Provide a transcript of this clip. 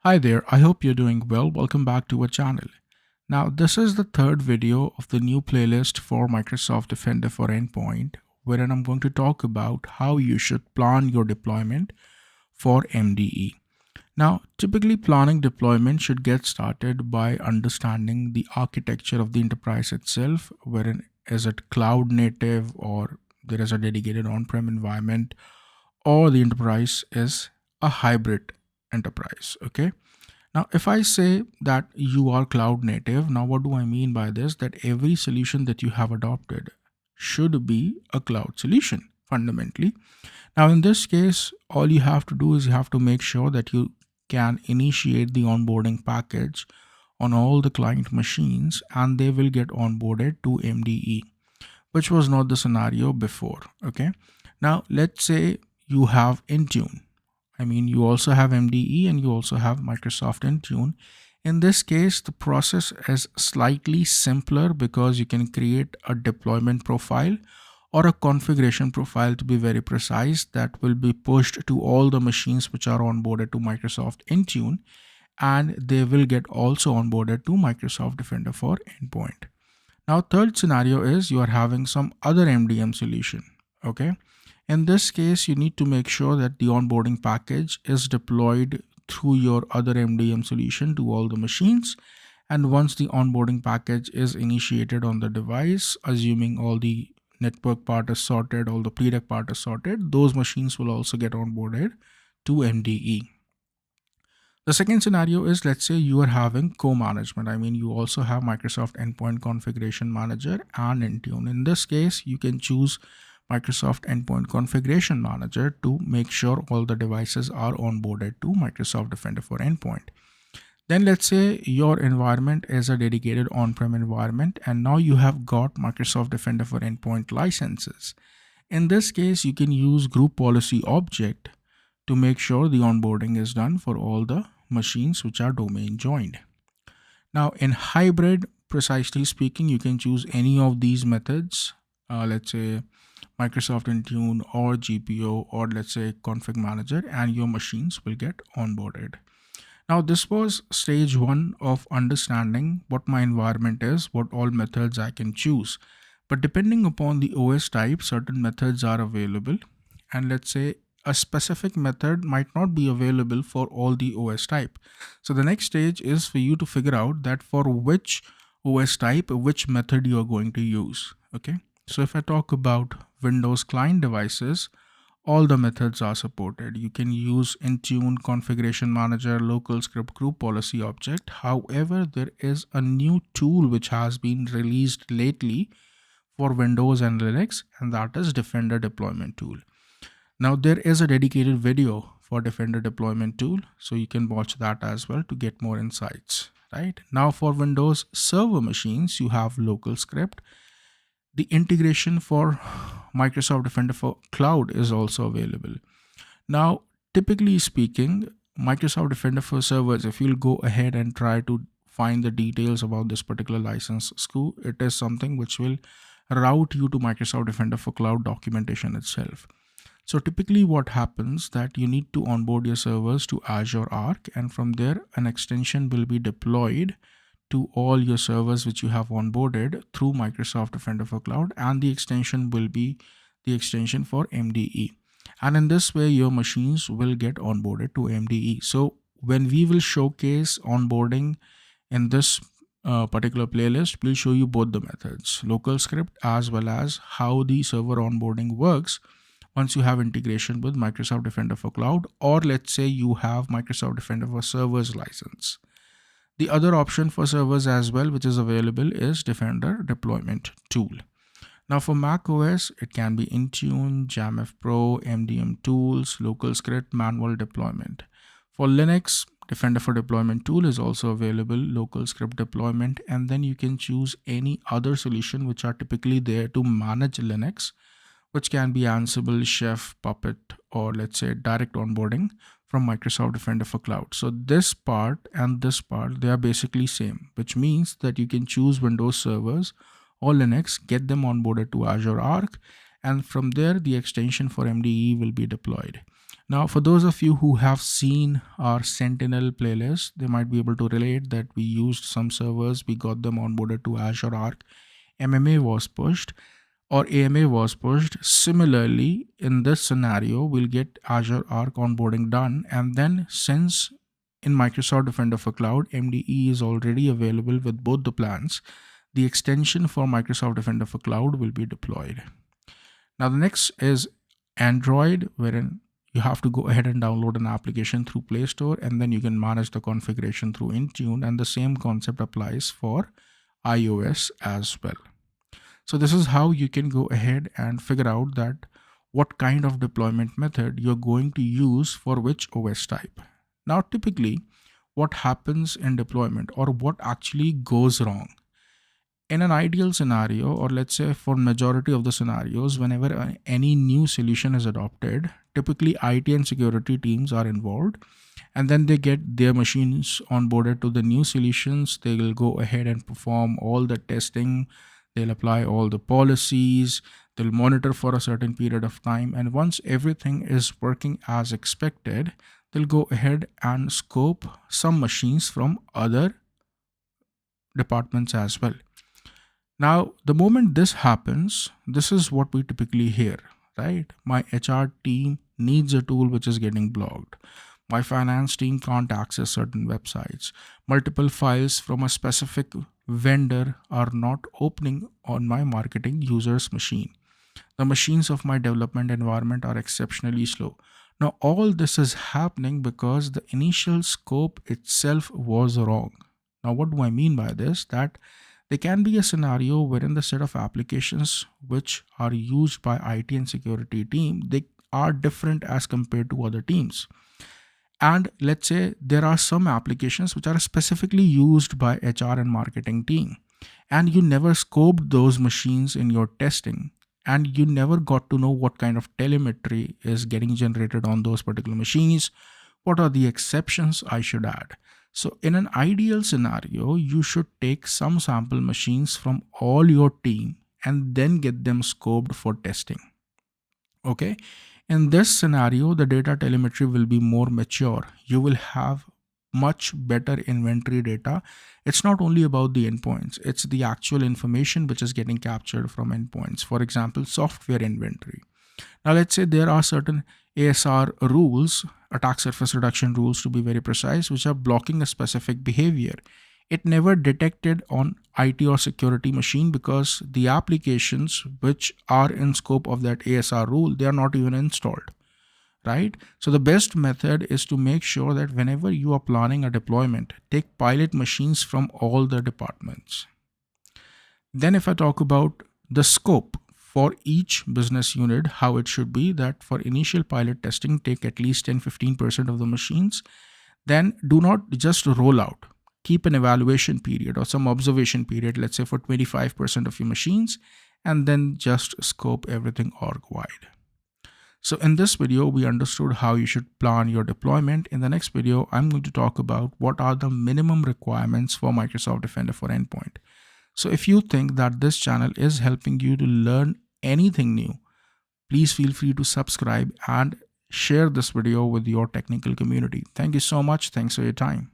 Hi there, I hope you're doing well. Welcome back to our channel. Now, this is the third video of the new playlist for Microsoft Defender for Endpoint, wherein I'm going to talk about how you should plan your deployment for MDE. Now, typically planning deployment should get started by understanding the architecture of the enterprise itself, wherein is it cloud native or there is a dedicated on-prem environment, or the enterprise is a hybrid enterprise. Okay. Now, if I say that you are cloud native, now what do I mean by this? That every solution that you have adopted should be a cloud solution fundamentally. Now, in this case, all you have to do is you have to make sure that you can initiate the onboarding package on all the client machines and they will get onboarded to MDE, which was not the scenario before. Okay. Now, let's say you have Intune. You also have MDE and you also have Microsoft Intune. In this case, the process is slightly simpler because you can create a deployment profile or a configuration profile, to be very precise, that will be pushed to all the machines which are onboarded to Microsoft Intune, and they will get also onboarded to Microsoft Defender for Endpoint. Now, third scenario is you are having some other MDM solution. Okay. In this case, you need to make sure that the onboarding package is deployed through your other MDM solution to all the machines. And once the onboarding package is initiated on the device, assuming all the network part is sorted, all the prereq part is sorted, those machines will also get onboarded to MDE. The second scenario is, let's say you are having co-management. You also have Microsoft Endpoint Configuration Manager and Intune. In this case, you can choose Microsoft Endpoint Configuration Manager to make sure all the devices are onboarded to Microsoft Defender for Endpoint. Then let's say your environment is a dedicated on-prem environment and now you have got Microsoft Defender for Endpoint licenses. In this case, you can use group policy object to make sure the onboarding is done for all the machines which are domain joined. Now in hybrid, precisely speaking, you can choose any of these methods. Let's say Microsoft Intune or GPO or let's say config manager, and your machines will get onboarded. Now this was stage one of understanding what my environment is, what all methods I can choose. But depending upon the OS type, certain methods are available, and let's say a specific method might not be available for all the OS type. So the next stage is for you to figure out that for which OS type, which method you are going to use. Okay. So if I talk about Windows client devices, all the methods are supported. You can use Intune, Configuration Manager, Local Script, Group Policy Object. However, there is a new tool which has been released lately for Windows and Linux, and that is Defender Deployment Tool. Now there is a dedicated video for Defender Deployment Tool, so you can watch that as well to get more insights. Right now, for Windows server machines, you have Local Script. The integration for Microsoft Defender for Cloud is also available. Now, typically speaking, Microsoft Defender for servers, if you'll go ahead and try to find the details about this particular license SKU, it is something which will route you to Microsoft Defender for Cloud documentation itself. So typically what happens that you need to onboard your servers to Azure Arc, and from there an extension will be deployed to all your servers which you have onboarded through Microsoft Defender for Cloud, and the extension will be the extension for MDE. And in this way, your machines will get onboarded to MDE. So when we will showcase onboarding in this particular playlist, we'll show you both the methods, local script as well as how the server onboarding works once you have integration with Microsoft Defender for Cloud, or let's say you have Microsoft Defender for Servers license. The other option for servers as well, which is available, is Defender Deployment Tool. Now for Mac OS, it can be Intune, JAMF Pro, MDM tools, local script, manual deployment. For Linux, Defender for Deployment Tool is also available, local script deployment, and then you can choose any other solution which are typically there to manage Linux, which can be Ansible, Chef, Puppet, or let's say direct onboarding from Microsoft Defender for Cloud. So this part and this part, they are basically same, which means that you can choose Windows servers or Linux, get them onboarded to Azure Arc, and from there the extension for MDE will be deployed. Now, for those of you who have seen our Sentinel playlist, they might be able to relate that we used some servers, we got them onboarded to Azure Arc, MMA was pushed, or AMA was pushed. Similarly, in this scenario, we'll get Azure Arc onboarding done. And then since in Microsoft Defender for Cloud, MDE is already available with both the plans, the extension for Microsoft Defender for Cloud will be deployed. Now, the next is Android, wherein you have to go ahead and download an application through Play Store, and then you can manage the configuration through Intune. And the same concept applies for iOS as well. So this is how you can go ahead and figure out that what kind of deployment method you're going to use for which OS type. Now, typically, what happens in deployment or what actually goes wrong? In an ideal scenario, or let's say for majority of the scenarios, whenever any new solution is adopted, typically IT and security teams are involved, and then they get their machines onboarded to the new solutions. They will go ahead and perform all the testing. They'll apply all the policies. They'll monitor for a certain period of time. And once everything is working as expected, they'll go ahead and scope some machines from other departments as well. Now, the moment this happens, this is what we typically hear, right? My HR team needs a tool which is getting blocked. My finance team can't access certain websites. Multiple files from a specific vendor are not opening on my marketing user's machine. The machines of my development environment are exceptionally slow. Now, all this is happening because the initial scope itself was wrong. Now, what do I mean by this? That there can be a scenario wherein the set of applications which are used by IT and security team, they are different as compared to other teams. And let's say there are some applications which are specifically used by HR and marketing team, and you never scoped those machines in your testing, and you never got to know what kind of telemetry is getting generated on those particular machines. What are the exceptions I should add? So in an ideal scenario, you should take some sample machines from all your team and then get them scoped for testing. Okay. In this scenario, the data telemetry will be more mature. You will have much better inventory data. It's not only about the endpoints, it's the actual information which is getting captured from endpoints. For example, software inventory. Now, let's say there are certain ASR rules, attack surface reduction rules to be very precise, which are blocking a specific behavior. It never detected on IT or security machine because the applications which are in scope of that ASR rule, they are not even installed, right? So the best method is to make sure that whenever you are planning a deployment, take pilot machines from all the departments. Then if I talk about the scope for each business unit, how it should be that for initial pilot testing, take at least 10-15% of the machines. Then do not just roll out. Keep an evaluation period or some observation period, let's say for 25% of your machines, and then just scope everything org-wide. So in this video, we understood how you should plan your deployment. In the next video, I'm going to talk about what are the minimum requirements for Microsoft Defender for Endpoint. So if you think that this channel is helping you to learn anything new, please feel free to subscribe and share this video with your technical community. Thank you so much. Thanks for your time.